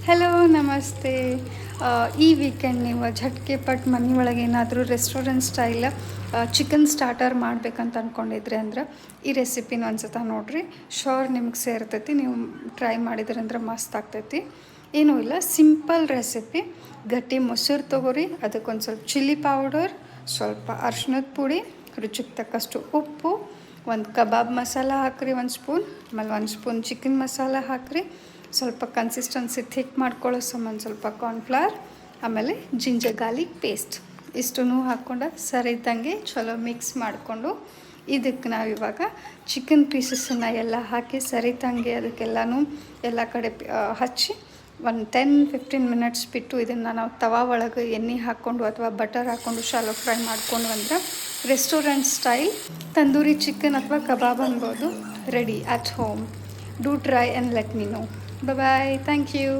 Hello ನಮಸ್ತೆ. ಈ weekend ನೀವು ಝಟ್ಕೆ ಪಟ್ ಮನೆ ಒಳಗೆ ಏನಾದರೂ ರೆಸ್ಟೋರೆಂಟ್ ಸ್ಟೈಲ್ ಚಿಕನ್ ಸ್ಟಾರ್ಟರ್ ಮಾಡ್ಬೇಕಂತ ಅಂದ್ಕೊಂಡಿದ್ರಿ ಅಂದ್ರೆ ಈ ರೆಸಿಪಿನ ಒಂದ್ಸತ ನೋಡಿರಿ. ಶೋರ್ ನಿಮ್ಗೆ ಸೇರ್ತೈತಿ. ನೀವು ಟ್ರೈ ಮಾಡಿದ್ರಿ ಅಂದ್ರೆ ಮಸ್ತ್ ಆಗ್ತೈತಿ. ಏನೂ ಇಲ್ಲ, ಸಿಂಪಲ್ ರೆಸಿಪಿ. ಗಟ್ಟಿ ಮೊಸರು ತೊಗೊರಿ, ಅದಕ್ಕೊಂದು ಸ್ವಲ್ಪ ಚಿಲ್ಲಿ ಪೌಡರ್, ಸ್ವಲ್ಪ ಅರ್ಶಿಣದ ಪುಡಿ, ರುಚಿಗೆ ತಕ್ಕಷ್ಟು ಉಪ್ಪು, ಒಂದು ಕಬಾಬ್ ಮಸಾಲ ಹಾಕ್ರಿ 1 ಸ್ಪೂನ್, ಆಮೇಲೆ 1 ಸ್ಪೂನ್ ಚಿಕನ್ ಮಸಾಲ ಹಾಕ್ರಿ, ಸ್ವಲ್ಪ ಕನ್ಸಿಸ್ಟೆನ್ಸಿ ಥಿಕ್ ಮಾಡ್ಕೊಳ್ಳೋ ಸಂಬಂಧ ಸ್ವಲ್ಪ ಕಾರ್ನ್ಫ್ಲವರ್, ಆಮೇಲೆ ಜಿಂಜರ್ ಗಾರ್ಲಿಕ್ ಪೇಸ್ಟ್ ಇಷ್ಟನ್ನು ಹಾಕ್ಕೊಂಡು ಸರಿ ಇದ್ದಂಗೆ ಚಲೋ ಮಿಕ್ಸ್ ಮಾಡಿಕೊಂಡು ಇದಕ್ಕೆ ನಾವಿವಾಗ ಚಿಕನ್ ಪೀಸಸನ್ನು ಎಲ್ಲ ಹಾಕಿ ಸರಿತಂಗೆ ಅದಕ್ಕೆಲ್ಲನೂ ಎಲ್ಲ ಕಡೆ ಹಚ್ಚಿ ಒಂದು 10-15 ಮಿನಿಟ್ಸ್ ಬಿಟ್ಟು ಇದನ್ನು ನಾವು ತವಾ ಒಳಗೆ ಎಣ್ಣೆ ಹಾಕ್ಕೊಂಡು ಅಥವಾ ಬಟರ್ ಹಾಕ್ಕೊಂಡು ಶಾಲೋ ಫ್ರೈ ಮಾಡ್ಕೊಂಡು ಅಂದ್ರೆ ರೆಸ್ಟೋರೆಂಟ್ ಸ್ಟೈಲ್ ತಂದೂರಿ ಚಿಕನ್ ಅಥವಾ ಕಬಾಬ್ ಅನ್ಬೋದು ready at home. Do try and let me know. Bye bye. Thank you.